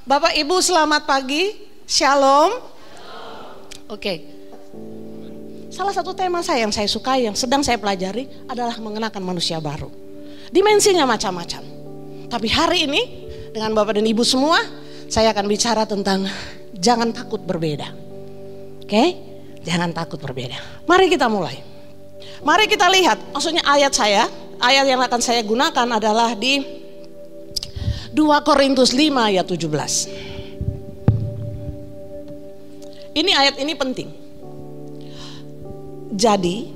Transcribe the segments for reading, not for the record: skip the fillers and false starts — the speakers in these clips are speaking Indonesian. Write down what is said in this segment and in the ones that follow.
Bapak Ibu selamat pagi, Shalom. Oke. Salah satu tema saya yang saya sukai, yang sedang saya pelajari adalah mengenakan manusia baru. Dimensinya macam-macam. Tapi hari ini dengan Bapak dan Ibu semua, saya akan bicara tentang jangan takut berbeda. Oke? Jangan takut berbeda. Mari kita mulai. Mari kita lihat, maksudnya ayat yang akan saya gunakan adalah di 2 Korintus 5 ayat 17. Ini ayat ini penting. Jadi,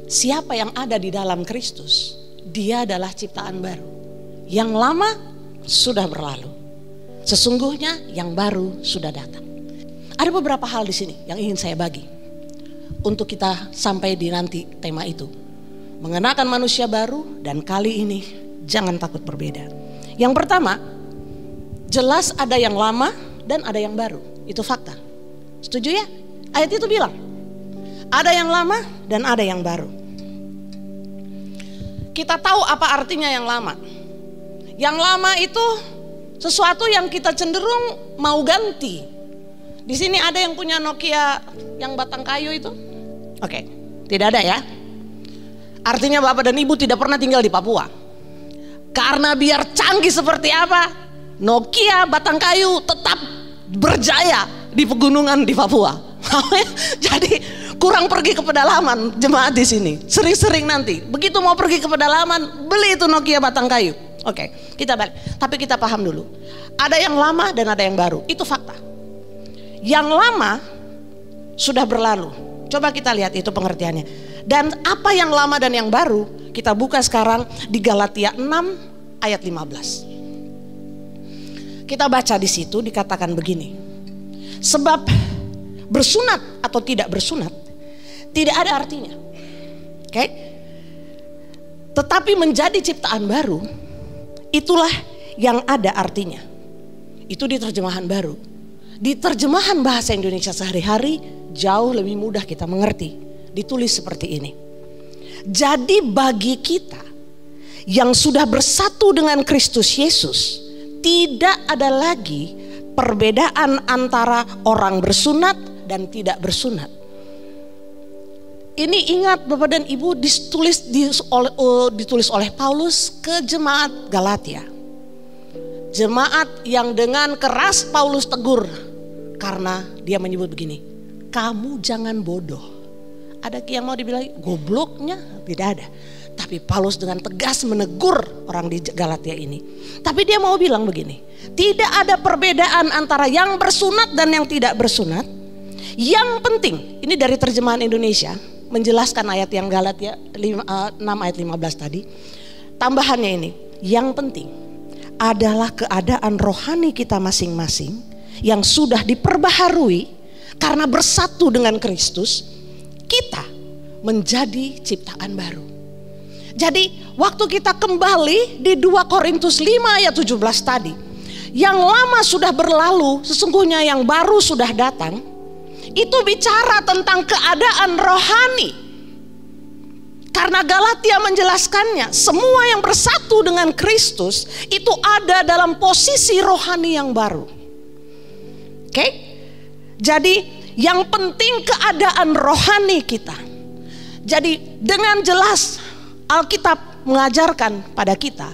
siapa yang ada di dalam Kristus, dia adalah ciptaan baru. Yang lama sudah berlalu. Sesungguhnya yang baru sudah datang. Ada beberapa hal di sini yang ingin saya bagi untuk kita sampai di nanti tema itu. Mengenakan manusia baru, dan kali ini jangan takut berbeda. Yang pertama, jelas ada yang lama dan ada yang baru. Itu fakta. Setuju ya? Ayat itu bilang, ada yang lama dan ada yang baru. Kita tahu apa artinya yang lama. Yang lama itu sesuatu yang kita cenderung mau ganti. Di sini ada yang punya Nokia yang batang kayu itu? Oke, tidak ada ya. Artinya Bapak dan Ibu tidak pernah tinggal di Papua. Karena biar canggih seperti apa, Nokia batang kayu tetap berjaya di pegunungan di Papua. Jadi kurang pergi ke pedalaman jemaat di sini. Sering-sering nanti begitu mau pergi ke pedalaman, beli itu Nokia batang kayu. Oke, kita balik. Tapi kita paham dulu. Ada yang lama dan ada yang baru. Itu fakta. Yang lama sudah berlalu. Coba kita lihat itu pengertiannya. Dan apa yang lama dan yang baru? Kita buka sekarang di Galatia 6 ayat 15. Kita baca di situ dikatakan begini. Sebab bersunat atau tidak bersunat tidak ada artinya. Oke? Tetapi menjadi ciptaan baru itulah yang ada artinya. Itu di terjemahan baru. Di terjemahan bahasa Indonesia sehari-hari jauh lebih mudah kita mengerti. Ditulis seperti ini. Jadi bagi kita yang sudah bersatu dengan Kristus Yesus, tidak ada lagi perbedaan antara orang bersunat dan tidak bersunat. Ini ingat Bapak dan Ibu, ditulis oleh Paulus ke jemaat Galatia. Jemaat yang dengan keras Paulus tegur karena dia menyebut begini, kamu jangan bodoh. Ada yang mau dibilang gobloknya? Tidak ada. Tapi Paulus dengan tegas menegur orang di Galatia ini. Tapi dia mau bilang begini, tidak ada perbedaan antara yang bersunat dan yang tidak bersunat. Yang penting, ini dari terjemahan Indonesia, menjelaskan ayat yang Galatia 6 ayat 15 tadi. Tambahannya ini, yang penting adalah keadaan rohani kita masing-masing yang sudah diperbaharui karena bersatu dengan Kristus. Kita menjadi ciptaan baru. Jadi waktu kita kembali di 2 Korintus 5 ayat 17 tadi, yang lama sudah berlalu, sesungguhnya yang baru sudah datang. Itu bicara tentang keadaan rohani. Karena Galatia menjelaskannya, semua yang bersatu dengan Kristus itu ada dalam posisi rohani yang baru. Oke? Jadi yang penting keadaan rohani kita. Jadi dengan jelas Alkitab mengajarkan pada kita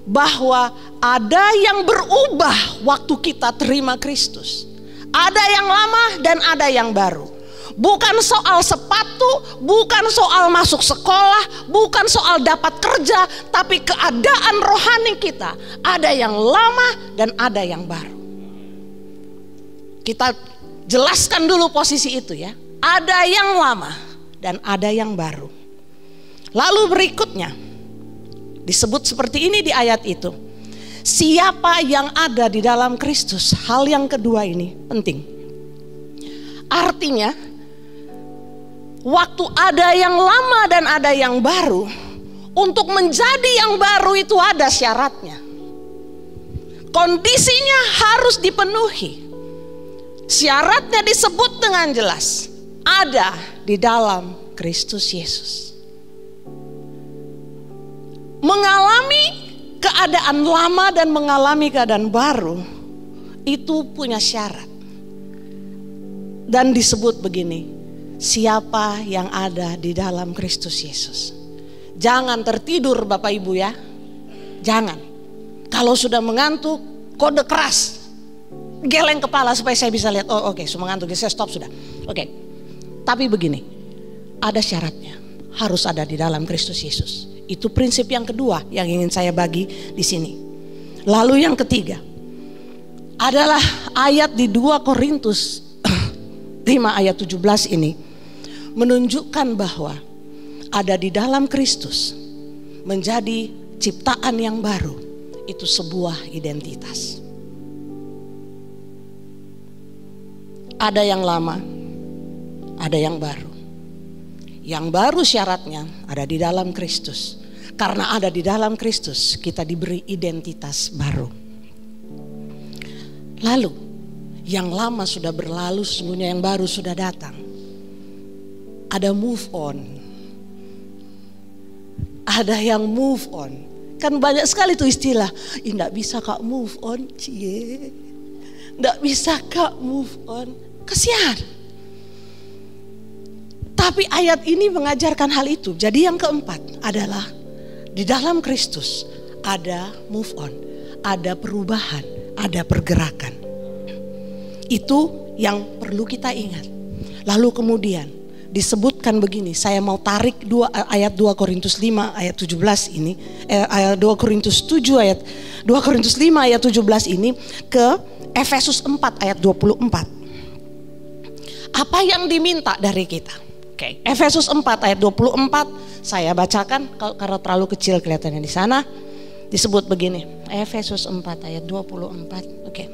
bahwa ada yang berubah waktu kita terima Kristus. Ada yang lama dan ada yang baru. Bukan soal sepatu, bukan soal masuk sekolah, bukan soal dapat kerja, tapi keadaan rohani kita ada yang lama dan ada yang baru. Kita jelaskan dulu posisi itu ya. Ada yang lama dan ada yang baru. Lalu berikutnya disebut seperti ini di ayat itu. Siapa yang ada di dalam Kristus? Hal yang kedua ini penting. Artinya waktu ada yang lama dan ada yang baru, untuk menjadi yang baru itu ada syaratnya. Kondisinya harus dipenuhi. Syaratnya disebut dengan jelas, ada di dalam Kristus Yesus. Mengalami keadaan lama dan mengalami keadaan baru itu punya syarat. Dan disebut begini, siapa yang ada di dalam Kristus Yesus. Jangan tertidur Bapak Ibu ya. Jangan. Kalau sudah mengantuk, kode keras. Geleng kepala supaya saya bisa lihat. Oh oke, sudah mengantuk, saya stop sudah. Oke. Tapi begini, ada syaratnya. Harus ada di dalam Kristus Yesus. Itu prinsip yang kedua yang ingin saya bagi di sini. Lalu yang ketiga adalah ayat di 2 Korintus 5 ayat 17 ini menunjukkan bahwa ada di dalam Kristus menjadi ciptaan yang baru. Itu sebuah identitas. Ada yang lama, ada yang baru. Yang baru syaratnya ada di dalam Kristus. Karena ada di dalam Kristus, kita diberi identitas baru. Lalu, yang lama sudah berlalu, sesungguhnya yang baru sudah datang. Ada move on. Ada yang move on. Kan banyak sekali tuh istilah, nggak bisa Kak move on, cie. Nggak bisa Kak move on. Kasihan. Tapi ayat ini mengajarkan hal itu. Jadi yang keempat adalah di dalam Kristus ada move on, ada perubahan, ada pergerakan. Itu yang perlu kita ingat. Lalu kemudian disebutkan begini, saya mau tarik ayat 2 Korintus 5 ayat 17 ini, ayat 2 Korintus 7 ayat 2 Korintus 5 ayat 17 ini ke Efesus 4 ayat 24. Apa yang diminta dari kita? Oke, Efesus 4 ayat 24 saya bacakan karena terlalu kecil kelihatannya di sana. Disebut begini, Efesus 4 ayat 24. Oke.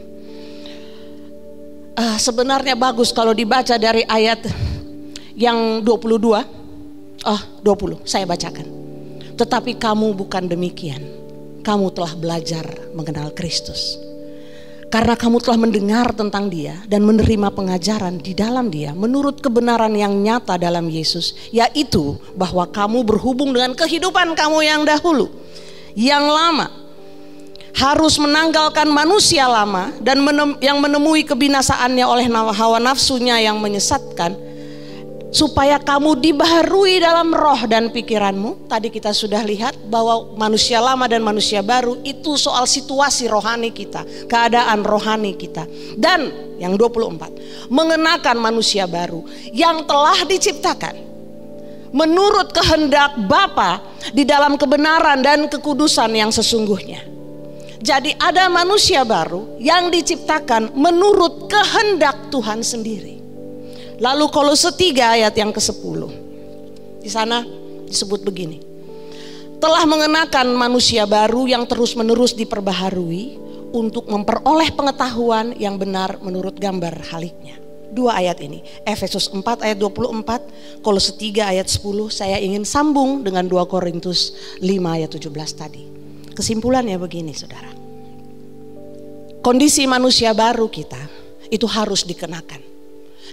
Sebenarnya bagus kalau dibaca dari ayat yang 22. 20 saya bacakan. Tetapi kamu bukan demikian. Kamu telah belajar mengenal Kristus. Karena kamu telah mendengar tentang Dia dan menerima pengajaran di dalam Dia menurut kebenaran yang nyata dalam Yesus, yaitu bahwa kamu berhubung dengan kehidupan kamu yang dahulu, yang lama, harus menanggalkan manusia lama dan yang menemui kebinasaannya oleh hawa nafsunya yang menyesatkan, supaya kamu dibaharui dalam roh dan pikiranmu. Tadi kita sudah lihat bahwa manusia lama dan manusia baru itu soal situasi rohani kita, keadaan rohani kita. Dan yang 24, mengenakan manusia baru yang telah diciptakan menurut kehendak Bapa di dalam kebenaran dan kekudusan yang sesungguhnya. Jadi ada manusia baru yang diciptakan menurut kehendak Tuhan sendiri. Lalu Kolose 3 ayat yang ke-10. Di sana disebut begini. Telah mengenakan manusia baru yang terus-menerus diperbaharui untuk memperoleh pengetahuan yang benar menurut gambar haliknya. 2 ayat ini, Efesus 4 ayat 24, Kolose 3 ayat 10. Saya ingin sambung dengan 2 Korintus 5 ayat 17 tadi. Kesimpulannya begini saudara. Kondisi manusia baru kita itu harus dikenakan.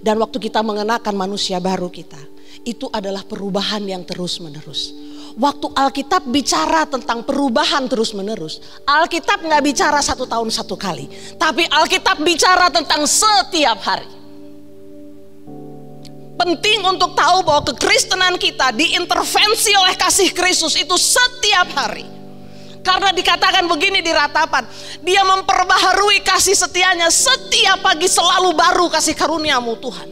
Dan waktu kita mengenakan manusia baru kita, itu adalah perubahan yang terus menerus. Waktu Alkitab bicara tentang perubahan terus menerus, Alkitab gak bicara 1 tahun 1 kali, tapi Alkitab bicara tentang setiap hari. Penting untuk tahu bahwa kekristenan kita diintervensi oleh kasih Kristus itu setiap hari. Karena dikatakan begini di ratapan, Dia memperbaharui kasih setianya setiap pagi, selalu baru kasih karuniamu Tuhan.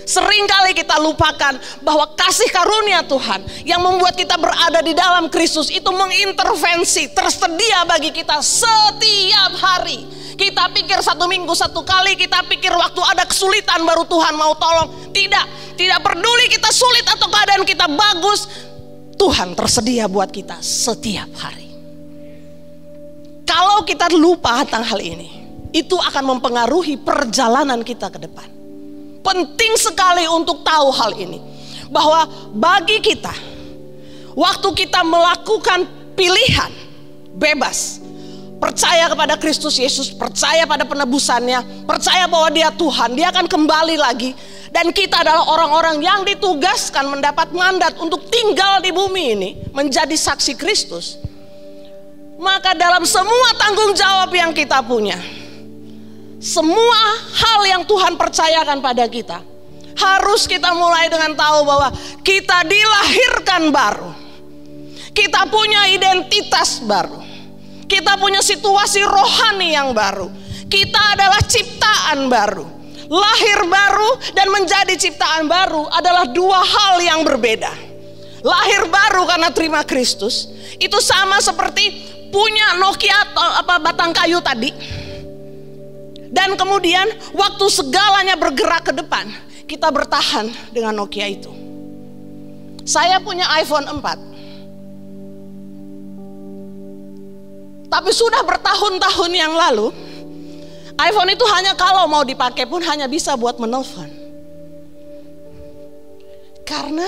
Seringkali kita lupakan bahwa kasih karunia Tuhan yang membuat kita berada di dalam Kristus itu mengintervensi, tersedia bagi kita setiap hari. Kita pikir 1 minggu 1 kali, kita pikir waktu ada kesulitan baru Tuhan mau tolong. Tidak peduli kita sulit atau keadaan kita bagus, Tuhan tersedia buat kita setiap hari. Kalau kita lupa tentang hal ini, itu akan mempengaruhi perjalanan kita ke depan. Penting sekali untuk tahu hal ini, bahwa bagi kita, waktu kita melakukan pilihan bebas, percaya kepada Kristus Yesus, percaya pada penebusannya, percaya bahwa Dia Tuhan, Dia akan kembali lagi. Dan kita adalah orang-orang yang ditugaskan mendapat mandat untuk tinggal di bumi ini, menjadi saksi Kristus. Maka dalam semua tanggung jawab yang kita punya, semua hal yang Tuhan percayakan pada kita, harus kita mulai dengan tahu bahwa kita dilahirkan baru. Kita punya identitas baru. Kita punya situasi rohani yang baru. Kita adalah ciptaan baru. Lahir baru dan menjadi ciptaan baru adalah dua hal yang berbeda. Lahir baru karena terima Kristus itu sama seperti punya Nokia batang kayu tadi. Dan kemudian waktu segalanya bergerak ke depan, kita bertahan dengan Nokia itu. Saya punya iPhone 4. Tapi sudah bertahun-tahun yang lalu, iPhone itu hanya kalau mau dipakai pun hanya bisa buat menelpon. Karena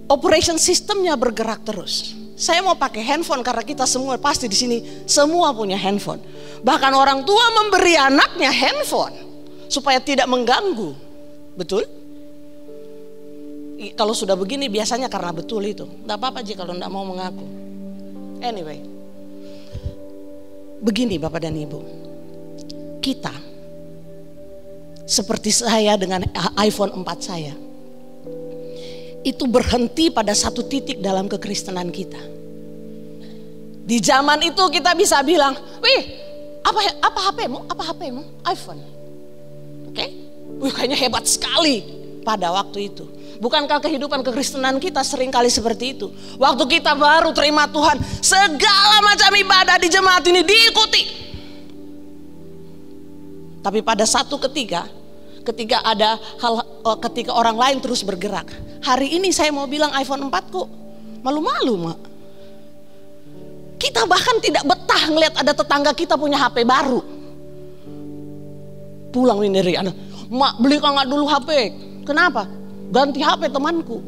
operation systemnya bergerak terus. Saya mau pakai handphone karena kita semua pasti di sini semua punya handphone. Bahkan orang tua memberi anaknya handphone supaya tidak mengganggu. Betul? Kalau sudah begini biasanya karena betul itu. Tidak apa-apa jika kalau tidak mau mengaku. Anyway, begini Bapak dan Ibu, kita seperti saya dengan iPhone 4 saya, itu berhenti pada satu titik dalam kekristenan kita. Di zaman itu kita bisa bilang, wih, apa HP-mu? Apa HP-mu? iPhone. Oke? Wih, kayaknya hebat sekali pada waktu itu. Bukankah kehidupan kekristenan kita seringkali seperti itu? Waktu kita baru terima Tuhan, segala macam ibadah di jemaat ini diikuti. Tapi pada satu ketika ada ketika orang lain terus bergerak. Hari ini saya mau bilang iPhone 4 kok malu-malu, Mak. Kita bahkan tidak betah ngelihat ada tetangga kita punya HP baru. Pulang dari anak, Mak beli nggak dulu HP? Kenapa? Ganti HP temanku.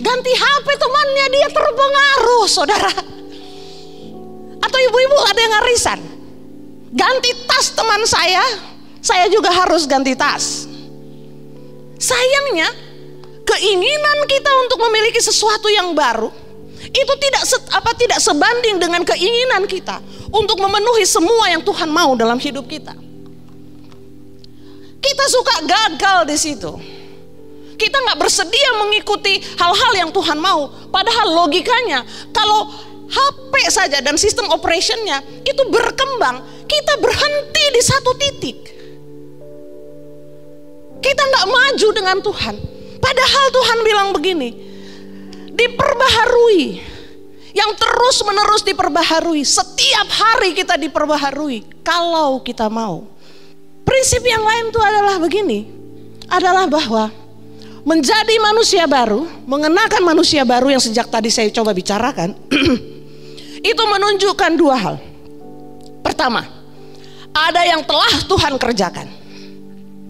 Ganti HP temannya, dia terpengaruh, saudara. Atau ibu-ibu ada yang ngarisan, ganti tas teman saya juga harus ganti tas. Sayangnya keinginan kita untuk memiliki sesuatu yang baru itu tidak sebanding dengan keinginan kita untuk memenuhi semua yang Tuhan mau dalam hidup kita. Kita suka gagal di situ. Kita nggak bersedia mengikuti hal-hal yang Tuhan mau. Padahal logikanya kalau HP saja dan sistem operationnya itu berkembang, kita berhenti di satu titik. Kita nggak maju dengan Tuhan. Padahal Tuhan bilang begini, diperbaharui, yang terus menerus diperbaharui. Setiap hari kita diperbaharui kalau kita mau. Prinsip yang lain itu adalah begini, adalah bahwa menjadi manusia baru, mengenakan manusia baru yang sejak tadi saya coba bicarakan, itu menunjukkan dua hal. Pertama, ada yang telah Tuhan kerjakan.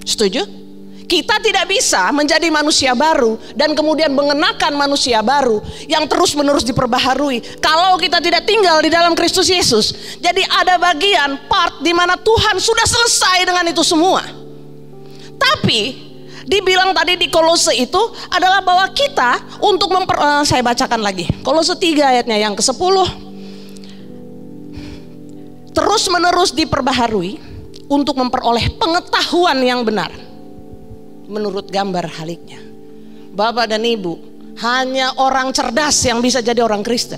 Setuju? Kita tidak bisa menjadi manusia baru dan kemudian mengenakan manusia baru yang terus menerus diperbaharui kalau kita tidak tinggal di dalam Kristus Yesus. Jadi ada bagian part di mana Tuhan sudah selesai dengan itu semua. Tapi dibilang tadi di Kolose itu adalah bahwa kita untuk saya bacakan lagi Kolose 3 ayatnya yang ke-10, terus menerus diperbaharui untuk memperoleh pengetahuan yang benar menurut gambar haliknya. Bapak dan Ibu, hanya orang cerdas yang bisa jadi orang Kristen.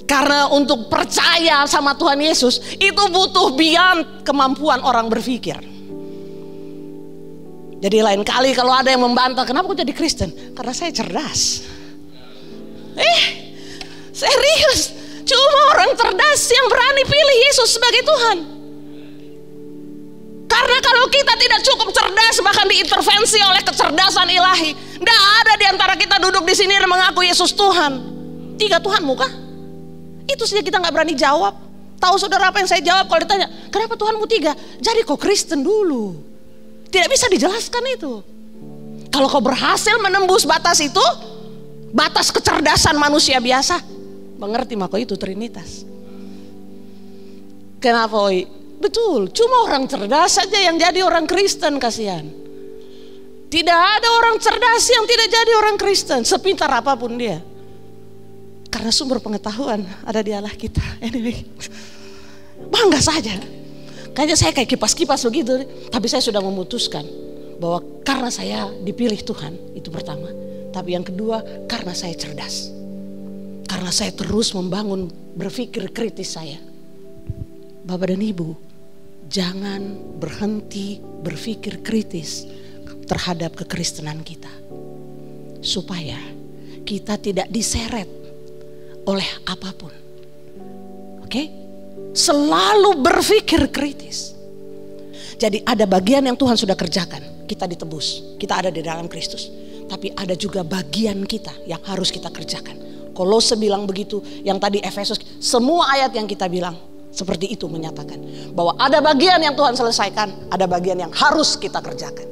Karena untuk percaya sama Tuhan Yesus itu butuh beyond kemampuan orang berpikir. Jadi lain kali kalau ada yang membantah, kenapa aku jadi Kristen? Karena saya cerdas. Serius, cuma orang cerdas yang berani pilih Yesus sebagai Tuhan. Karena kalau kita tidak cukup cerdas, bahkan diintervensi oleh kecerdasan ilahi, tidak ada di antara kita duduk di sini dan mengaku Yesus Tuhan. 3 Tuhanmu kah? Itu saja kita nggak berani jawab. Tahu saudara apa yang saya jawab kalau ditanya, kenapa Tuhanmu 3? Jadi kau Kristen dulu. Tidak bisa dijelaskan itu. Kalau kau berhasil menembus batas itu, batas kecerdasan manusia biasa, mengerti maka itu Trinitas. Kenapa oi? Betul, cuma orang cerdas saja yang jadi orang Kristen, kasihan. Tidak ada orang cerdas yang tidak jadi orang Kristen, sepintar apapun dia. Karena sumber pengetahuan ada di Allah kita. Anyway, Bangga saja. Kayaknya saya kayak kipas-kipas begitu. Tapi saya sudah memutuskan bahwa karena saya dipilih Tuhan, itu pertama. Tapi yang kedua, karena saya cerdas. Karena saya terus membangun berpikir kritis saya. Bapak dan Ibu, jangan berhenti berpikir kritis terhadap kekristenan kita. Supaya kita tidak diseret oleh apapun. Oke? Selalu berpikir kritis. Jadi ada bagian yang Tuhan sudah kerjakan. Kita ditebus, kita ada di dalam Kristus. Tapi ada juga bagian kita yang harus kita kerjakan. Kolose bilang begitu, yang tadi Efesus, semua ayat yang kita bilang seperti itu menyatakan bahwa ada bagian yang Tuhan selesaikan, ada bagian yang harus kita kerjakan.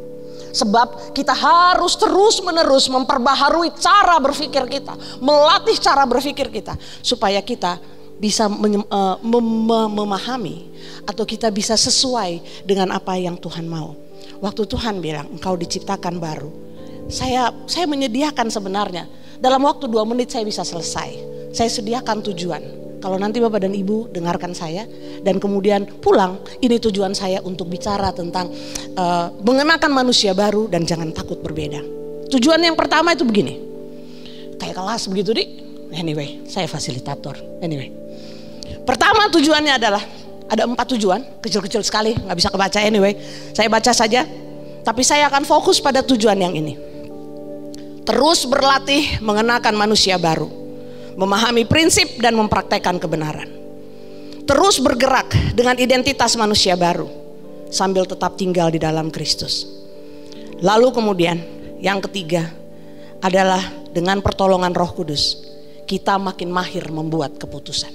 Sebab kita harus terus menerus memperbaharui cara berpikir kita, melatih cara berpikir kita supaya kita bisa memahami atau kita bisa sesuai dengan apa yang Tuhan mau. Waktu Tuhan bilang engkau diciptakan baru, saya menyediakan sebenarnya dalam waktu 2 menit saya bisa selesai. Saya sediakan tujuan. Kalau nanti Bapak dan Ibu dengarkan saya dan kemudian pulang, ini tujuan saya untuk bicara tentang mengenakan manusia baru dan jangan takut berbeda. Tujuan yang pertama itu begini, kayak kelas begitu Dik. Anyway, saya fasilitator. Anyway, pertama tujuannya adalah ada 4 tujuan, kecil-kecil sekali, nggak bisa kebaca. Anyway, saya baca saja. Tapi saya akan fokus pada tujuan yang ini. Terus berlatih mengenakan manusia baru, memahami prinsip dan mempraktekkan kebenaran. Terus bergerak dengan identitas manusia baru sambil tetap tinggal di dalam Kristus. Lalu kemudian yang ketiga adalah dengan pertolongan Roh Kudus kita makin mahir membuat keputusan.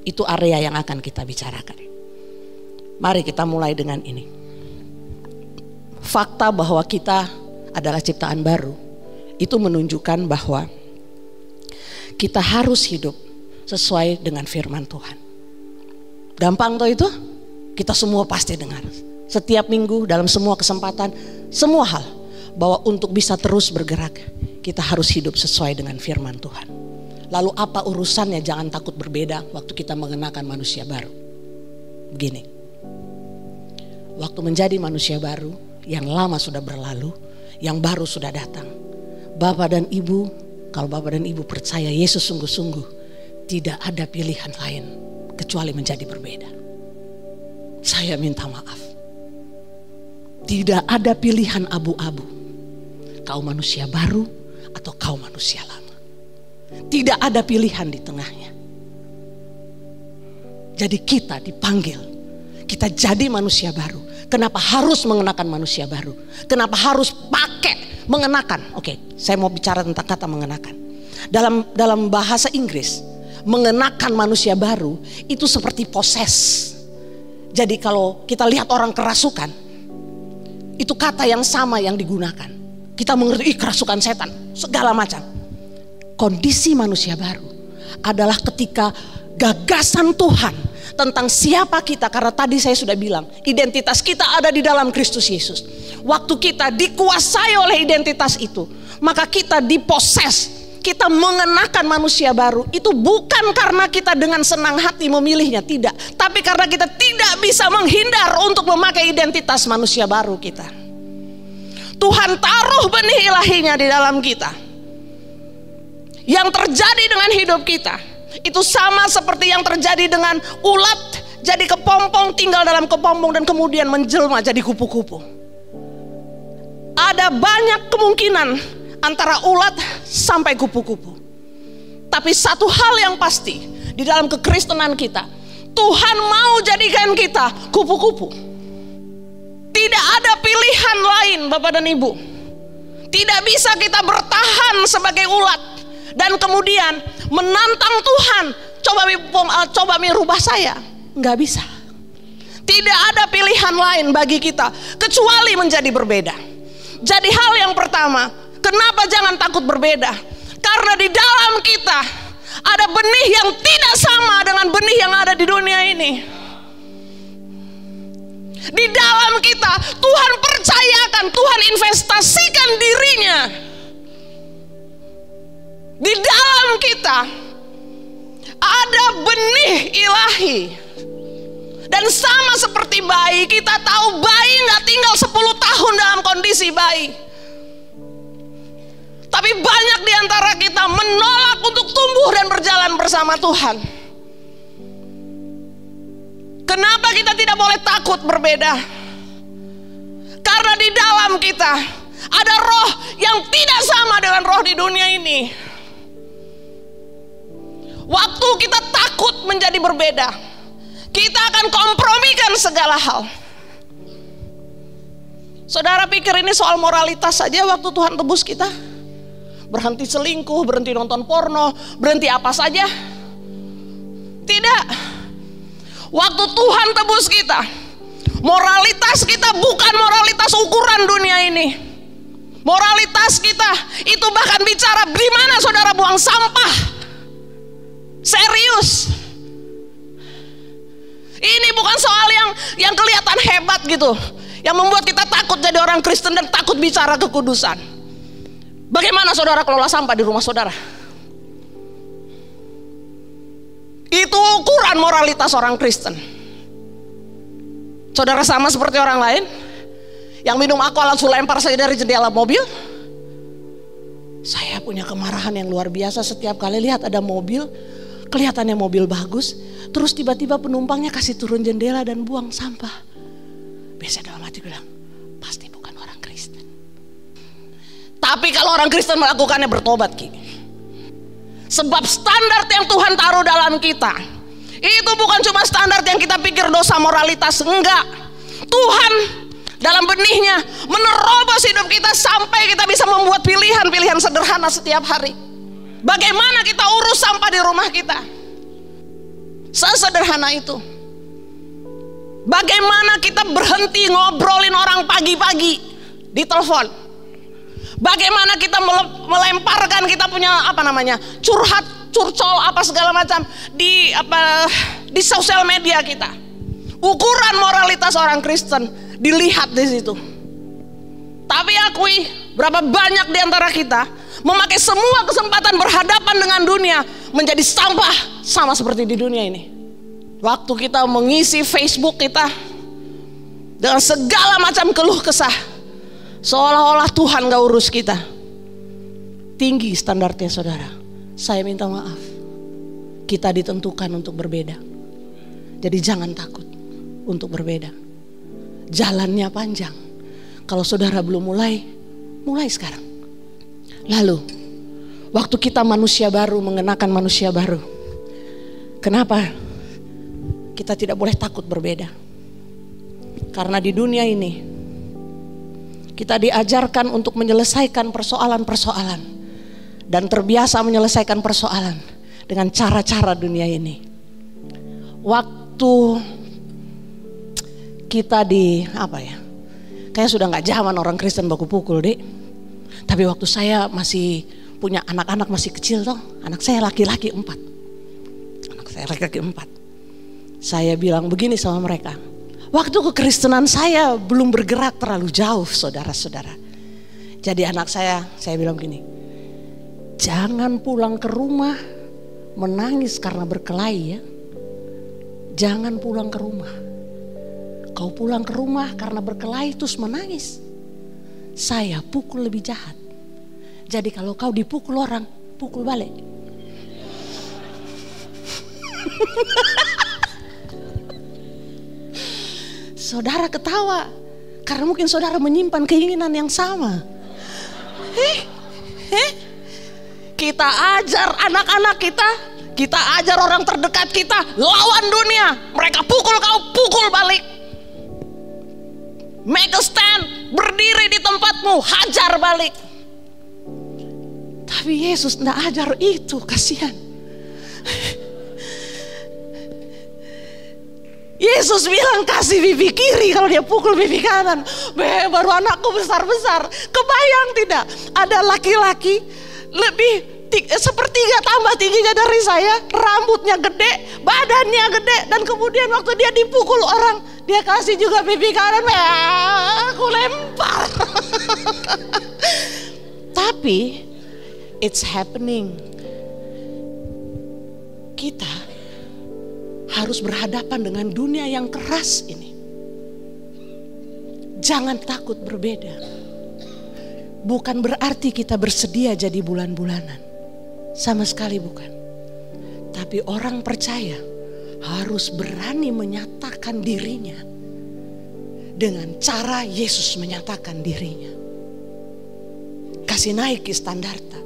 Itu area yang akan kita bicarakan. Mari kita mulai dengan ini. Fakta bahwa kita adalah ciptaan baru itu menunjukkan bahwa kita harus hidup sesuai dengan firman Tuhan. Gampang toh itu? Kita semua pasti dengar. Setiap minggu dalam semua kesempatan, semua hal. Bahwa untuk bisa terus bergerak, kita harus hidup sesuai dengan firman Tuhan. Lalu apa urusannya jangan takut berbeda waktu kita mengenakan manusia baru. Begini. Waktu menjadi manusia baru, yang lama sudah berlalu, yang baru sudah datang. Bapak dan Ibu, kalau Bapak dan Ibu percaya Yesus sungguh-sungguh, tidak ada pilihan lain kecuali menjadi berbeda. Saya minta maaf. Tidak ada pilihan abu-abu. Kau manusia baru atau kau manusia lama. Tidak ada pilihan di tengahnya. Jadi kita dipanggil, kita jadi manusia baru. Kenapa harus mengenakan manusia baru? Kenapa harus pakai mengenakan? Oke, saya mau bicara tentang kata mengenakan. Dalam bahasa Inggris, mengenakan manusia baru itu seperti poses. Jadi kalau kita lihat orang kerasukan, itu kata yang sama yang digunakan. Kita mengerti kerasukan setan, segala macam. Kondisi manusia baru adalah ketika gagasan Tuhan tentang siapa kita, karena tadi saya sudah bilang identitas kita ada di dalam Kristus Yesus. Waktu kita dikuasai oleh identitas itu, maka kita diposes, kita mengenakan manusia baru. Itu bukan karena kita dengan senang hati memilihnya, tidak, tapi karena kita tidak bisa menghindar untuk memakai identitas manusia baru kita. Tuhan taruh benih ilahinya di dalam kita. Yang terjadi dengan hidup kita itu sama seperti yang terjadi dengan ulat jadi kepompong, tinggal dalam kepompong dan kemudian menjelma jadi kupu-kupu. Ada banyak kemungkinan antara ulat sampai kupu-kupu. Tapi satu hal yang pasti di dalam kekristenan kita, Tuhan mau jadikan kita kupu-kupu. Tidak ada pilihan lain Bapak dan Ibu. Tidak bisa kita bertahan sebagai ulat dan kemudian menantang Tuhan, coba rubah saya. Nggak bisa. Tidak ada pilihan lain bagi kita kecuali menjadi berbeda. Jadi hal yang pertama, kenapa jangan takut berbeda? Karena di dalam kita ada benih yang tidak sama dengan benih yang ada di dunia ini. Di dalam kita Tuhan percayakan, Tuhan investasikan dirinya. Di dalam kita ada benih ilahi Dan sama seperti bayi, kita tahu bayi gak tinggal 10 tahun dalam kondisi bayi. Tapi banyak di antara kita menolak untuk tumbuh dan berjalan bersama Tuhan. Kenapa kita tidak boleh takut berbeda? Karena di dalam kita ada roh yang tidak sama dengan roh di dunia ini. Waktu kita takut menjadi berbeda, kita akan kompromikan segala hal. Saudara pikir ini soal moralitas saja waktu Tuhan tebus kita? Berhenti selingkuh, berhenti nonton porno, berhenti apa saja? Tidak. Waktu Tuhan tebus kita, moralitas kita bukan moralitas ukuran dunia ini. Moralitas kita itu bahkan bicara di mana saudara buang sampah. Serius. Ini bukan soal yang kelihatan hebat gitu, yang membuat kita takut jadi orang Kristen dan takut bicara kekudusan. Bagaimana saudara kelola sampah di rumah saudara? Itu ukuran moralitas orang Kristen. Saudara sama seperti orang lain yang minum alkohol langsung lempar saja dari jendela mobil. Saya punya kemarahan yang luar biasa setiap kali lihat ada mobil, kelihatannya mobil bagus, terus tiba-tiba penumpangnya kasih turun jendela dan buang sampah. Biasa dalam hati bilang, pasti bukan orang Kristen. Tapi kalau orang Kristen melakukannya, bertobat Ki. Sebab standar yang Tuhan taruh dalam kita itu bukan cuma standar yang kita pikir dosa moralitas, enggak. Tuhan dalam benihnya menerobos hidup kita sampai kita bisa membuat pilihan-pilihan sederhana setiap hari. Bagaimana kita urus sampah di rumah kita? Sesederhana itu. Bagaimana kita berhenti ngobrolin orang pagi-pagi di telepon? Bagaimana kita melemparkan kita punya curhat, curcol apa segala macam di sosial media kita? Ukuran moralitas orang Kristen dilihat di situ. Tapi akui, berapa banyak di antara kita memakai semua kesempatan berhadapan dengan dunia menjadi sampah sama seperti di dunia ini. Waktu kita mengisi Facebook kita dengan segala macam keluh kesah, seolah-olah Tuhan gak urus kita. Tinggi standarnya saudara. Saya minta maaf, kita ditentukan untuk berbeda. Jadi jangan takut untuk berbeda. Jalannya panjang. Kalau saudara belum mulai sekarang. Lalu waktu kita manusia baru, mengenakan manusia baru, kenapa kita tidak boleh takut berbeda? Karena di dunia ini kita diajarkan untuk menyelesaikan persoalan-persoalan dan terbiasa menyelesaikan persoalan dengan cara-cara dunia ini. Waktu kita kayaknya sudah gak zaman orang Kristen baku pukul deh. Tapi waktu saya masih punya anak-anak masih kecil toh, anak saya laki-laki 4. Saya bilang begini sama mereka. Waktu kekristenan saya belum bergerak terlalu jauh saudara-saudara. Jadi anak saya bilang begini. Jangan pulang ke rumah menangis karena berkelahi ya. Jangan pulang ke rumah. Kau pulang ke rumah karena berkelahi terus menangis, saya pukul lebih jahat. Jadi kalau kau dipukul orang, pukul balik. Saudara ketawa karena mungkin saudara menyimpan keinginan yang sama. Kita ajar anak-anak kita ajar orang terdekat kita, lawan dunia. Mereka pukul kau, pukul balik. Make a stand, berdiri di tempatmu, hajar balik. Tapi Yesus tidak ajar itu, kasihan. Yesus bilang kasih pipi kiri kalau dia pukul pipi kanan. Baru anakku besar-besar. Kebayang tidak? Ada laki-laki lebih sepertiga tambah tingginya dari saya, rambutnya gede, badannya gede, dan kemudian waktu dia dipukul orang, dia kasih juga pipi kanan, aku lempar. Tapi it's happening. Kita harus berhadapan dengan dunia yang keras ini. Jangan takut berbeda. Bukan berarti kita bersedia jadi bulan-bulanan. Sama sekali bukan. Tapi orang percaya harus berani menyatakan dirinya dengan cara Yesus menyatakan dirinya. Kasih naik standarnya.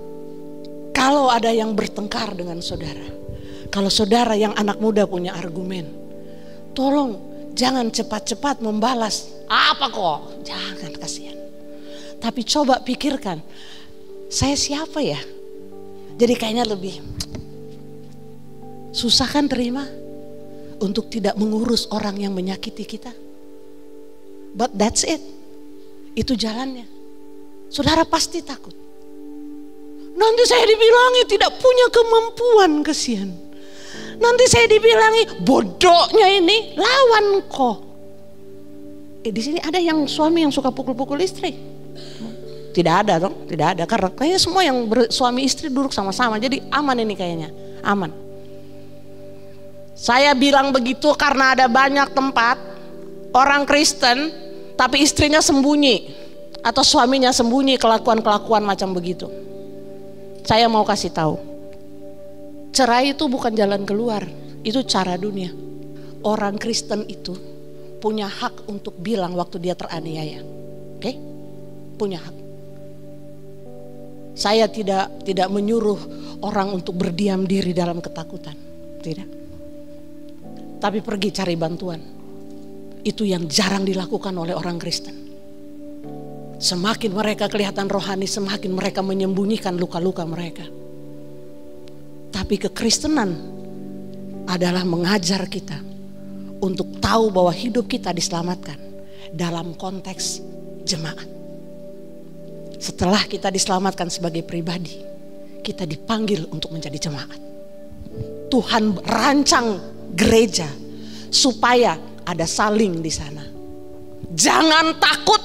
Kalau ada yang bertengkar dengan saudara, kalau saudara yang anak muda punya argumen, tolong jangan cepat-cepat membalas. Apa kok? Jangan, kasihan. Tapi coba pikirkan, saya siapa ya? Jadi kayaknya lebih susah kan terima untuk tidak mengurus orang yang menyakiti kita. But that's it. Itu jalannya. Saudara pasti takut. Nanti saya dibilangi tidak punya kemampuan, kasihan. Nanti saya dibilangi bodohnya ini, lawan kok. Di sini ada yang suami yang suka pukul-pukul istri? Tidak ada dong, tidak ada. Karena kayaknya semua yang suami istri duduk sama-sama. Jadi aman ini kayaknya, aman. Saya bilang begitu karena ada banyak tempat orang Kristen tapi istrinya sembunyi atau suaminya sembunyi kelakuan-kelakuan macam begitu. Saya mau kasih tahu, cerai itu bukan jalan keluar, itu cara dunia. Orang Kristen itu punya hak untuk bilang waktu dia teraniaya, oke? Punya hak. Saya tidak menyuruh orang untuk berdiam diri dalam ketakutan, tidak. Tapi pergi cari bantuan. Itu yang jarang dilakukan oleh orang Kristen. Semakin mereka kelihatan rohani, semakin mereka menyembunyikan luka-luka mereka. Tapi kekristenan adalah mengajar kita untuk tahu bahwa hidup kita diselamatkan dalam konteks jemaat. Setelah kita diselamatkan sebagai pribadi, kita dipanggil untuk menjadi jemaat. Tuhan rancang gereja supaya ada saling di sana. Jangan takut.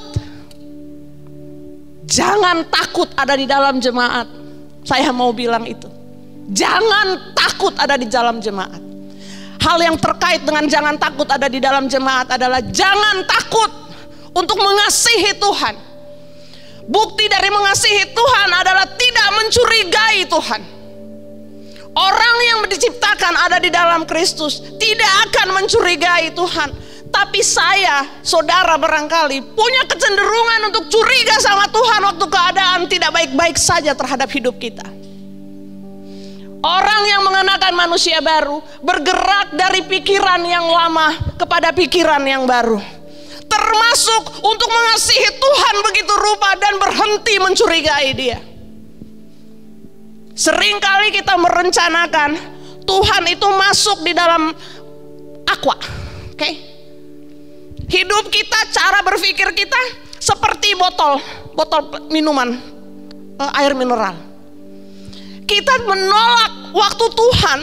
Jangan takut ada di dalam jemaat. Saya mau bilang itu. Jangan takut ada di dalam jemaat. Hal yang terkait dengan jangan takut ada di dalam jemaat adalah jangan takut untuk mengasihi Tuhan. Bukti dari mengasihi Tuhan adalah tidak mencurigai Tuhan. Orang yang diciptakan ada di dalam Kristus tidak akan mencurigai Tuhan. Tapi saya, saudara barangkali punya kecenderungan untuk curiga sama Tuhan waktu keadaan tidak baik-baik saja terhadap hidup kita. Orang yang mengenakan manusia baru bergerak dari pikiran yang lama kepada pikiran yang baru. Termasuk untuk mengasihi Tuhan begitu rupa dan berhenti mencurigai Dia. Seringkali kita merencanakan Tuhan itu masuk di dalam aqua, oke? Hidup kita, cara berpikir kita seperti botol minuman, air mineral. Kita menolak waktu Tuhan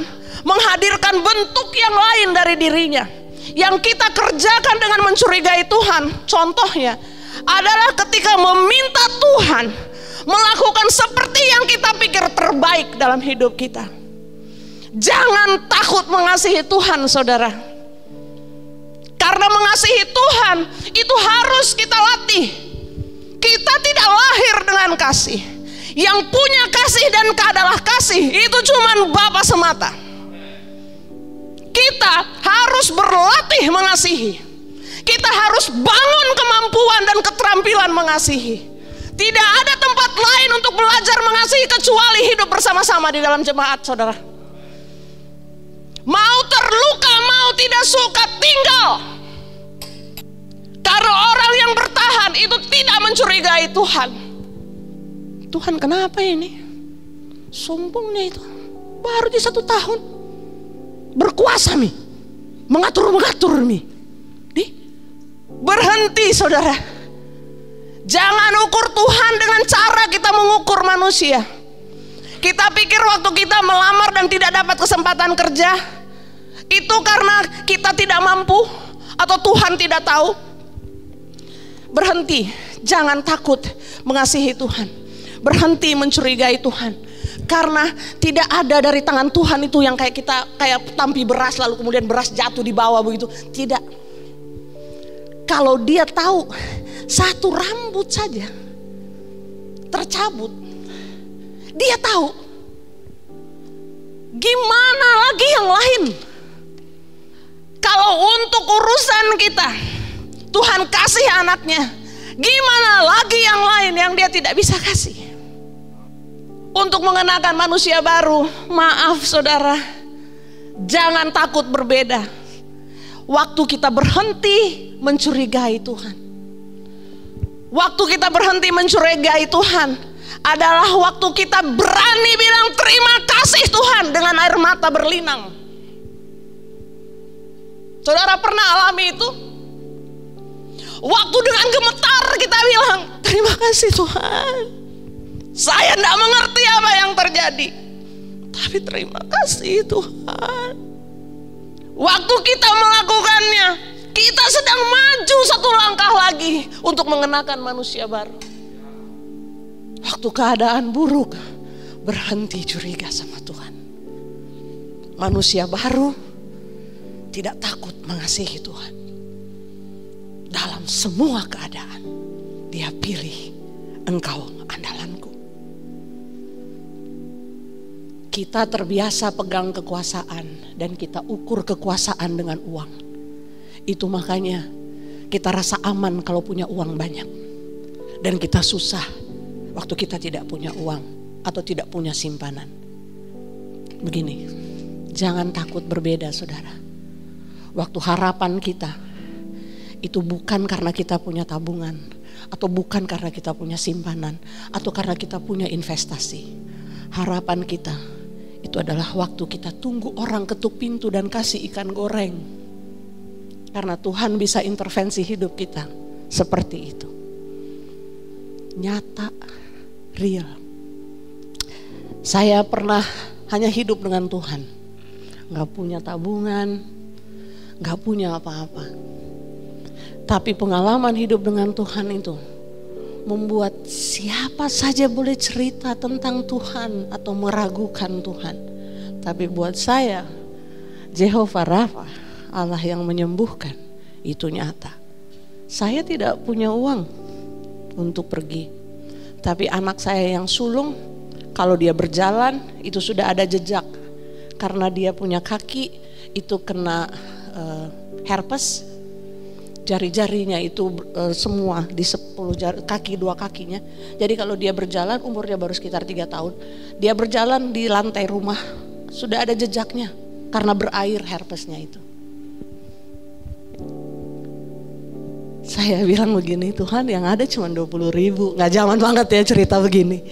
menghadirkan bentuk yang lain dari dirinya. Yang kita kerjakan dengan mencurigai Tuhan, contohnya adalah ketika meminta Tuhan melakukan seperti yang kita pikir terbaik dalam hidup kita. Jangan takut mengasihi Tuhan, saudara. Karena mengasihi Tuhan itu harus kita latih. Kita tidak lahir dengan kasih. Yang punya kasih dan adalah kasih itu cuma Bapa semata. Kita harus berlatih mengasihi. Kita harus bangun kemampuan dan keterampilan mengasihi. Tidak ada tempat lain untuk belajar mengasihi kecuali hidup bersama-sama di dalam jemaat, saudara. Mau terluka, mau tidak suka, tinggal. Karena orang yang bertahan itu tidak mencurigai Tuhan. Tuhan kenapa ini? Sombongnya itu. Baru di 1 tahun. Berkuasa mi. Mengatur-mengatur mi. Berhenti, saudara. Jangan ukur Tuhan dengan cara kita mengukur manusia. Kita pikir waktu kita melamar dan tidak dapat kesempatan kerja, itu karena kita tidak mampu atau Tuhan tidak tahu. Berhenti, jangan takut mengasihi Tuhan. Berhenti mencurigai Tuhan. Karena tidak ada dari tangan Tuhan itu yang kayak kita kayak tampi beras lalu kemudian beras jatuh di bawah begitu. Tidak. Kalau dia tahu satu rambut saja tercabut, dia tahu gimana lagi yang lain. Kalau untuk urusan kita Tuhan kasih anaknya, gimana lagi yang lain yang dia tidak bisa kasih. Untuk mengenakan manusia baru, maaf saudara, jangan takut berbeda. Waktu kita berhenti mencurigai Tuhan, waktu kita berhenti mencurigai Tuhan adalah waktu kita berani bilang terima kasih Tuhan dengan air mata berlinang. Saudara pernah alami itu? Waktu dengan gemetar kita bilang terima kasih Tuhan, saya tidak mengerti apa yang terjadi, tapi terima kasih Tuhan. Waktu kita melakukannya, kita sedang maju satu langkah lagi untuk mengenakan manusia baru. Waktu keadaan buruk, berhenti curiga sama Tuhan. Manusia baru tidak takut mengasihi Tuhan. Dalam semua keadaan, dia pilih engkau andalanku. Kita terbiasa pegang kekuasaan dan kita ukur kekuasaan dengan uang. Itu makanya kita rasa aman kalau punya uang banyak. Dan kita susah waktu kita tidak punya uang atau tidak punya simpanan. Begini, jangan takut berbeda saudara. Waktu harapan kita itu bukan karena kita punya tabungan, atau bukan karena kita punya simpanan, atau karena kita punya investasi. Harapan kita itu adalah waktu kita tunggu orang ketuk pintu dan kasih ikan goreng. Karena Tuhan bisa intervensi hidup kita seperti itu. Nyata, real. Saya pernah hanya hidup dengan Tuhan, gak punya tabungan, gak punya apa-apa. Tapi pengalaman hidup dengan Tuhan itu membuat siapa saja boleh cerita tentang Tuhan atau meragukan Tuhan. Tapi buat saya, Jehovah Rafa, Allah yang menyembuhkan, itu nyata. Saya tidak punya uang untuk pergi, tapi anak saya yang sulung, kalau dia berjalan itu sudah ada jejak. Karena dia punya kaki itu kena herpes, jari-jarinya itu semua di 10 jari, kaki 2 kakinya. Jadi kalau dia berjalan, umurnya baru sekitar 3 tahun, dia berjalan di lantai rumah sudah ada jejaknya karena berair herpesnya itu. Saya bilang begini, Tuhan yang ada cuma 20.000, gak zaman banget ya cerita begini.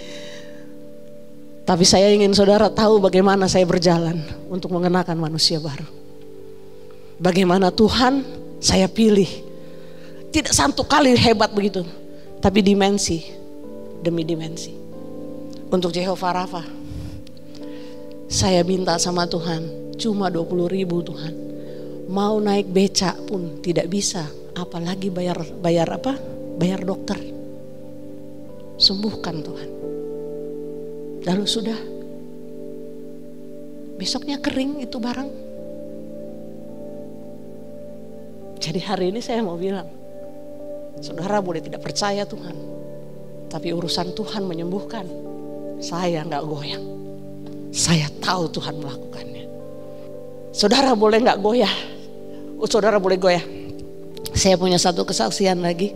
Tapi saya ingin saudara tahu bagaimana saya berjalan untuk mengenakan manusia baru. Bagaimana Tuhan saya pilih. Tidak satu kali hebat begitu, tapi dimensi demi dimensi. Untuk Jehovah Rafa, saya minta sama Tuhan cuma 20.000 Tuhan. Mau naik beca pun tidak bisa, apalagi bayar dokter. Sembuhkan Tuhan. Lalu sudah, besoknya kering itu barang. Jadi hari ini saya mau bilang, saudara boleh tidak percaya Tuhan, tapi urusan Tuhan menyembuhkan. Saya gak goyang. Saya tahu Tuhan melakukannya. Saudara boleh gak goyah. Saudara boleh goyah. Saya punya satu kesaksian lagi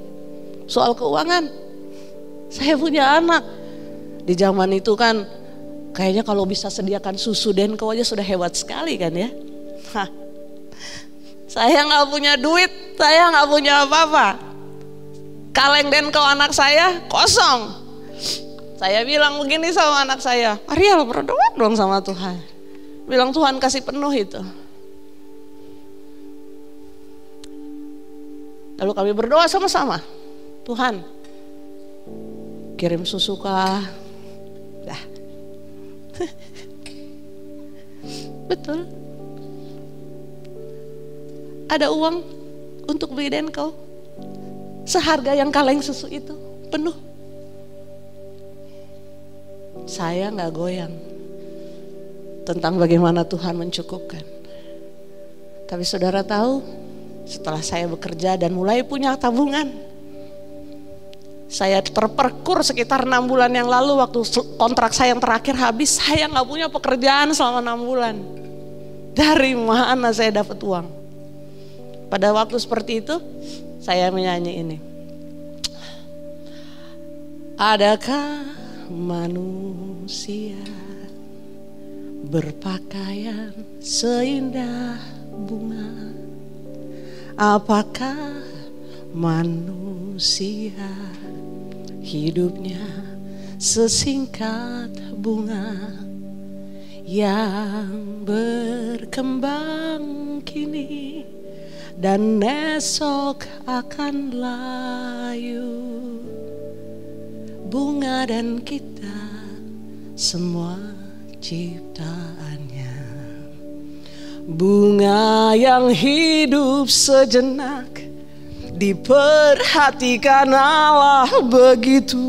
soal keuangan. Saya punya anak. Di zaman itu kan kayaknya kalau bisa sediakan susu Denko aja sudah hebat sekali kan ya. Saya gak punya duit, saya gak punya apa-apa. Kaleng Denko anak saya kosong. Saya bilang begini sama anak saya, Ariel berdoa dong sama Tuhan. Bilang Tuhan kasih penuh itu. Lalu kami berdoa sama-sama. Tuhan kirim susu kah? Dah. Betul. Ada uang untuk beli Denko. Seharga yang kaleng susu itu penuh. saya nggak goyang tentang bagaimana Tuhan mencukupkan. Tapi saudara tahu, setelah saya bekerja dan mulai punya tabungan, saya terperkur sekitar 6 bulan yang lalu waktu kontrak saya yang terakhir habis. Saya nggak punya pekerjaan selama 6 bulan. Dari mana saya dapat uang? Pada waktu seperti itu saya menyanyi ini. Adakah manusia berpakaian seindah bunga? Apakah manusia hidupnya sesingkat bunga yang berkembang kini dan esok akan layu? Bunga dan kita semua ciptaannya. Bunga yang hidup sejenak, diperhatikan Allah begitu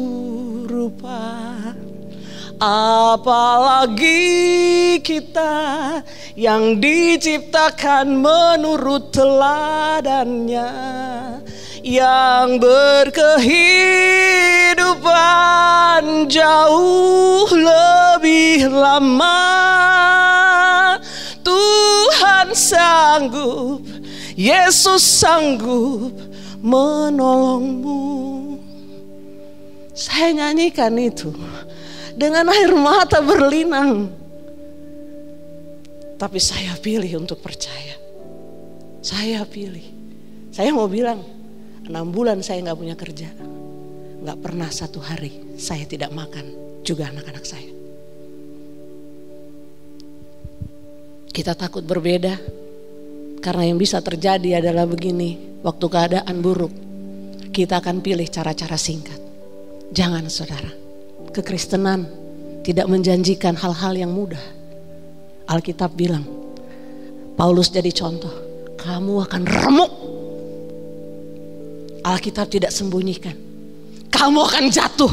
rupa. Apalagi kita yang diciptakan menurut teladannya, yang berkehidupan jauh lebih lama. Tuhan sanggup, Yesus sanggup menolongmu. Saya nyanyikan itu dengan air mata berlinang. Tapi saya pilih untuk percaya. Saya pilih. Saya mau bilang, 6 bulan saya gak punya kerja. Gak pernah satu hari saya tidak makan, juga anak-anak saya. Kita takut berbeda, karena yang bisa terjadi adalah begini. Waktu keadaan buruk, kita akan pilih cara-cara singkat. Jangan saudara, kekristenan tidak menjanjikan hal-hal yang mudah. Alkitab bilang, Paulus jadi contoh, kamu akan remuk. Alkitab tidak sembunyikan, kamu akan jatuh.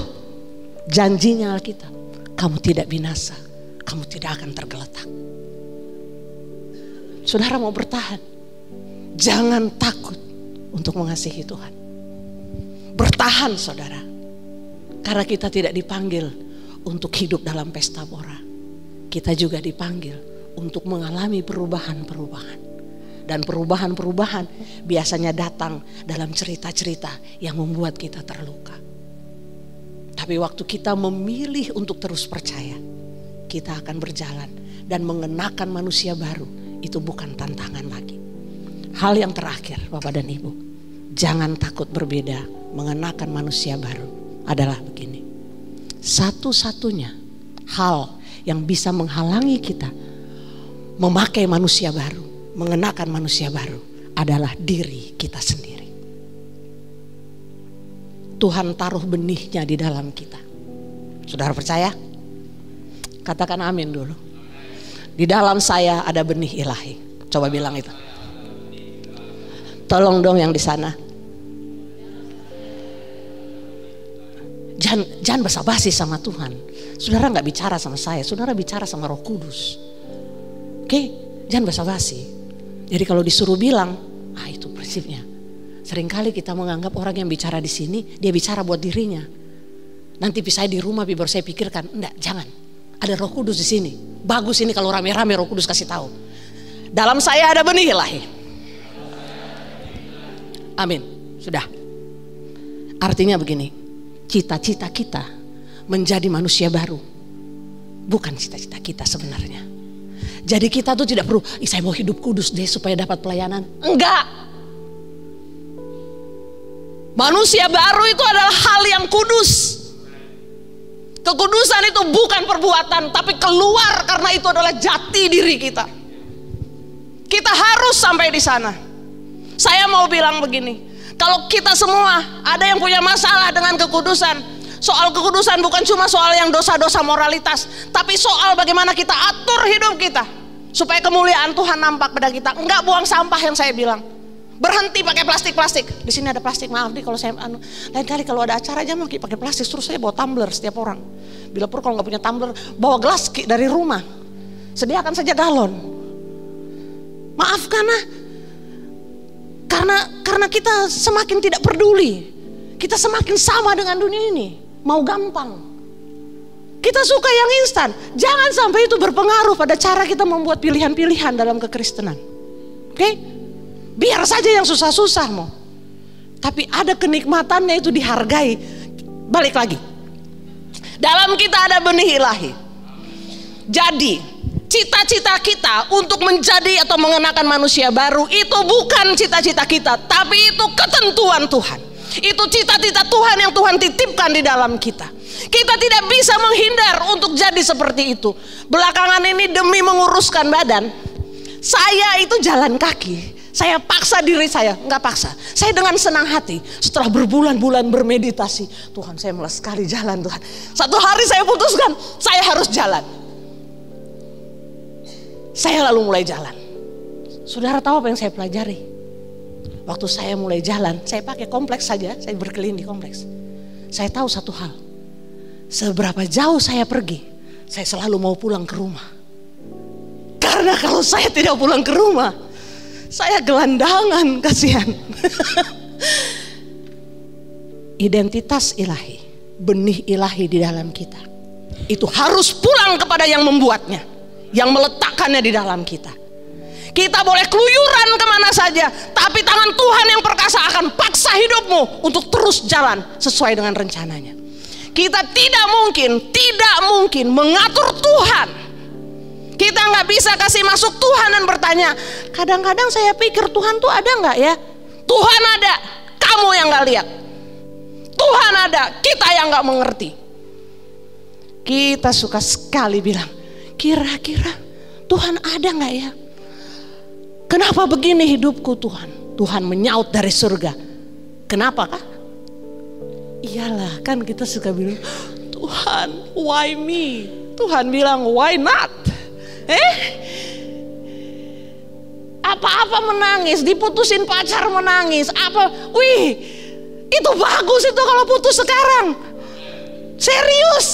Janjinya Alkitab, kamu tidak binasa, kamu tidak akan tergeletak. Saudara mau bertahan, jangan takut untuk mengasihi Tuhan. Bertahan saudara, karena kita tidak dipanggil untuk hidup dalam pesta pora. Kita juga dipanggil untuk mengalami perubahan-perubahan. Dan perubahan-perubahan biasanya datang dalam cerita-cerita yang membuat kita terluka. Tapi waktu kita memilih untuk terus percaya, kita akan berjalan dan mengenakan manusia baru. Itu bukan tantangan lagi. Hal yang terakhir Bapak dan Ibu, jangan takut berbeda. Mengenakan manusia baru adalah begini. Satu-satunya hal yang bisa menghalangi kita memakai manusia baru, mengenakan manusia baru, adalah diri kita sendiri. Tuhan taruh benihnya di dalam kita. Saudara percaya? Katakan amin dulu. Di dalam saya ada benih ilahi. Coba bilang itu. Tolong dong yang di sana. Jangan basa-basi sama Tuhan. Saudara gak bicara sama saya, saudara bicara sama Roh Kudus. Oke, jangan basa-basi. Jadi kalau disuruh bilang, itu prinsipnya. Seringkali kita menganggap orang yang bicara di sini, dia bicara buat dirinya. Nanti saya di rumah baru saya pikirkan, enggak, jangan. Ada Roh Kudus di sini. Bagus ini kalau rame-rame Roh Kudus kasih tahu. Dalam saya ada benih ilahi. Amin. Sudah. Artinya begini, cita-cita kita menjadi manusia baru bukan cita-cita kita sebenarnya. Jadi kita tuh tidak perlu, saya mau hidup kudus deh supaya dapat pelayanan. Enggak. Manusia baru itu adalah hal yang kudus. Kekudusan itu bukan perbuatan, tapi keluar karena itu adalah jati diri kita. Kita harus sampai di sana. Saya mau bilang begini, kalau kita semua ada yang punya masalah dengan kekudusan, soal kekudusan bukan cuma soal yang dosa-dosa moralitas, tapi soal bagaimana kita atur hidup kita supaya kemuliaan Tuhan nampak pada kita. Enggak buang sampah yang saya bilang, Berhenti pakai plastik. Di sini ada plastik, maaf nih kalau saya lain kali kalau ada acara aja mau pakai plastik, terus saya bawa tumbler setiap orang. Bila perlu kalau nggak punya tumbler, bawa gelas dari rumah. Sediakan saja galon. Maaf karena kita semakin tidak peduli. Kita semakin sama dengan dunia ini. Mau gampang. Kita suka yang instan. Jangan sampai itu berpengaruh pada cara kita membuat pilihan-pilihan dalam kekristenan. Oke? Biar saja yang susah-susah mau. Tapi ada kenikmatannya, itu dihargai. Balik lagi. Dalam kita ada benih ilahi. Jadi cita-cita kita untuk menjadi atau mengenakan manusia baru itu bukan cita-cita kita, tapi itu ketentuan Tuhan. Itu cita-cita Tuhan yang Tuhan titipkan di dalam kita. Kita tidak bisa menghindar untuk jadi seperti itu. Belakangan ini demi menguruskan badan, saya itu jalan kaki. Saya paksa diri saya, enggak paksa. Saya dengan senang hati setelah berbulan-bulan bermeditasi. Tuhan, saya malas sekali jalan Tuhan. Satu hari saya putuskan, saya harus jalan. Saya lalu mulai jalan. Saudara tahu apa yang saya pelajari? Waktu saya mulai jalan, saya pakai kompleks saja, saya berkeliling di kompleks. Saya tahu satu hal. Seberapa jauh saya pergi, saya selalu mau pulang ke rumah. Karena kalau saya tidak pulang ke rumah, saya gelandangan, kasihan. Identitas ilahi, benih ilahi di dalam kita, itu harus pulang kepada yang membuatnya, yang meletakkannya di dalam kita. Kita boleh keluyuran kemana saja, tapi tangan Tuhan yang perkasa akan paksa hidupmu untuk terus jalan sesuai dengan rencananya. Kita tidak mungkin mengatur Tuhan. Kita nggak bisa kasih masuk Tuhan dan bertanya, kadang-kadang saya pikir Tuhan tuh ada nggak ya? Tuhan ada, kamu yang nggak lihat. Tuhan ada, kita yang nggak mengerti. Kita suka sekali bilang, kira-kira Tuhan ada nggak ya? Kenapa begini hidupku Tuhan? Tuhan menyaut dari surga. Kenapa kah? Iyalah, kan kita suka bilang, Tuhan, why me? Tuhan bilang, why not? Apa-apa menangis, diputusin pacar menangis, wih, itu bagus itu kalau putus sekarang. Serius,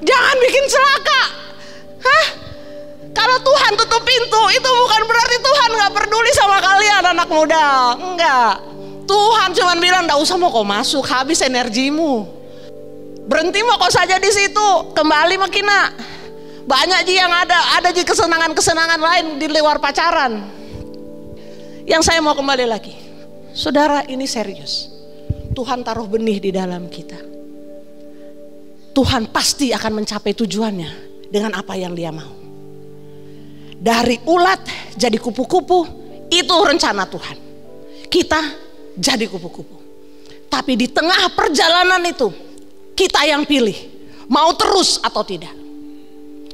jangan bikin celaka. Kalau Tuhan tutup pintu, itu bukan berarti Tuhan gak peduli sama kalian anak muda. Enggak, Tuhan cuma bilang, gak usah mau kau masuk, habis energimu. Berhenti mau kau saja di situ, kembali makina. Banyak yang ada kesenangan-kesenangan lain di luar pacaran. Yang saya mau kembali lagi, saudara, ini serius. Tuhan taruh benih di dalam kita. Tuhan pasti akan mencapai tujuannya dengan apa yang Dia mau. Dari ulat jadi kupu-kupu, itu rencana Tuhan. Kita jadi kupu-kupu. Tapi di tengah perjalanan itu, kita yang pilih mau terus atau tidak.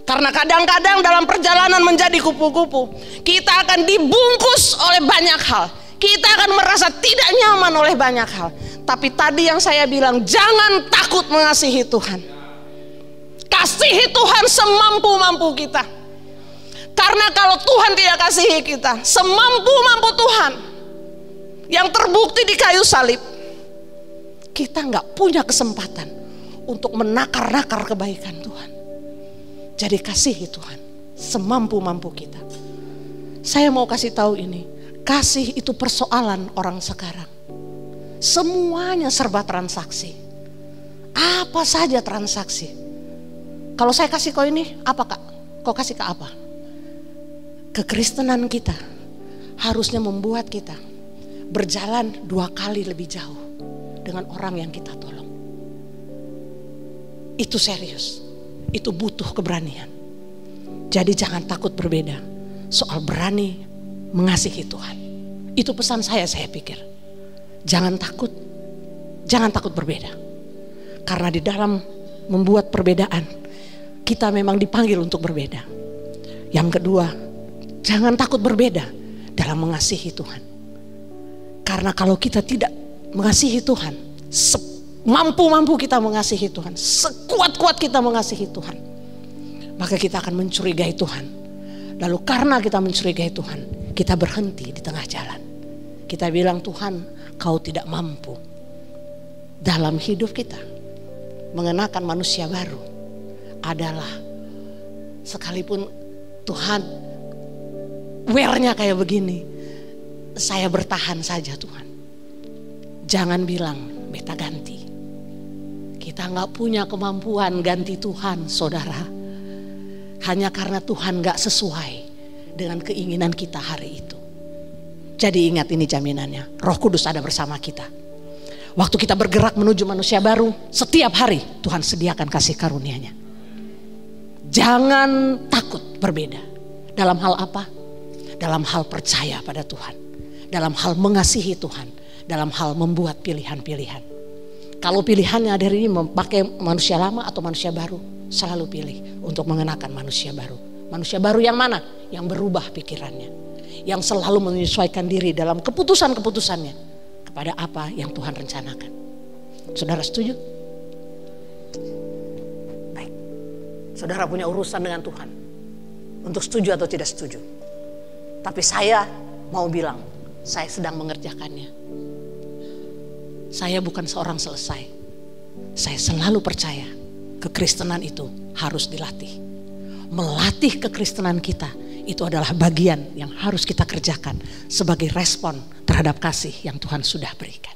Karena kadang-kadang dalam perjalanan menjadi kupu-kupu, kita akan dibungkus oleh banyak hal. Kita akan merasa tidak nyaman oleh banyak hal. Tapi tadi yang saya bilang, jangan takut mengasihi Tuhan. Kasihi Tuhan semampu-mampu kita. Karena kalau Tuhan tidak kasihi kita semampu-mampu Tuhan, yang terbukti di kayu salib, kita nggak punya kesempatan untuk menakar-nakar kebaikan Tuhan. Jadi kasihi Tuhan semampu-mampu kita. Saya mau kasih tahu ini, kasih itu persoalan orang sekarang. Semuanya serba transaksi. Apa saja transaksi. Kalau saya kasih kau ini, apa kak? Kau kasih ke apa? Kekristenan kita harusnya membuat kita berjalan 2 kali lebih jauh dengan orang yang kita tolong. Itu serius. Itu butuh keberanian. Jadi jangan takut berbeda. Soal berani mengasihi Tuhan. Itu pesan saya pikir. Jangan takut berbeda. Karena di dalam membuat perbedaan, kita memang dipanggil untuk berbeda. Yang kedua, jangan takut berbeda dalam mengasihi Tuhan. Karena kalau kita tidak mengasihi Tuhan, mampu-mampu kita mengasihi Tuhan, sekuat-kuat kita mengasihi Tuhan, maka kita akan mencurigai Tuhan. Lalu karena kita mencurigai Tuhan, kita berhenti di tengah jalan. kita bilang Tuhan, Kau tidak mampu dalam hidup kita mengenakan manusia baru adalah sekalipun Tuhan wear-nya kayak begini, saya bertahan saja Tuhan. Jangan bilang beta ganti. Kita gak punya kemampuan ganti Tuhan, saudara. Hanya karena Tuhan gak sesuai dengan keinginan kita hari itu. Jadi ingat ini jaminannya, Roh Kudus ada bersama kita. Waktu kita bergerak menuju manusia baru, setiap hari Tuhan sediakan kasih karunia-Nya. Jangan takut berbeda. Dalam hal apa? Dalam hal percaya pada Tuhan. Dalam hal mengasihi Tuhan. Dalam hal membuat pilihan-pilihan. Kalau pilihannya dari ini memakai manusia lama atau manusia baru, selalu pilih untuk mengenakan manusia baru. Manusia baru yang mana? Yang berubah pikirannya. Yang selalu menyesuaikan diri dalam keputusan-keputusannya kepada apa yang Tuhan rencanakan. Saudara setuju? Baik. Saudara punya urusan dengan Tuhan untuk setuju atau tidak setuju. Tapi saya mau bilang, saya sedang mengerjakannya. Saya bukan seorang selesai. Saya selalu percaya kekristenan itu harus dilatih. Melatih kekristenan kita itu adalah bagian yang harus kita kerjakan sebagai respon terhadap kasih yang Tuhan sudah berikan.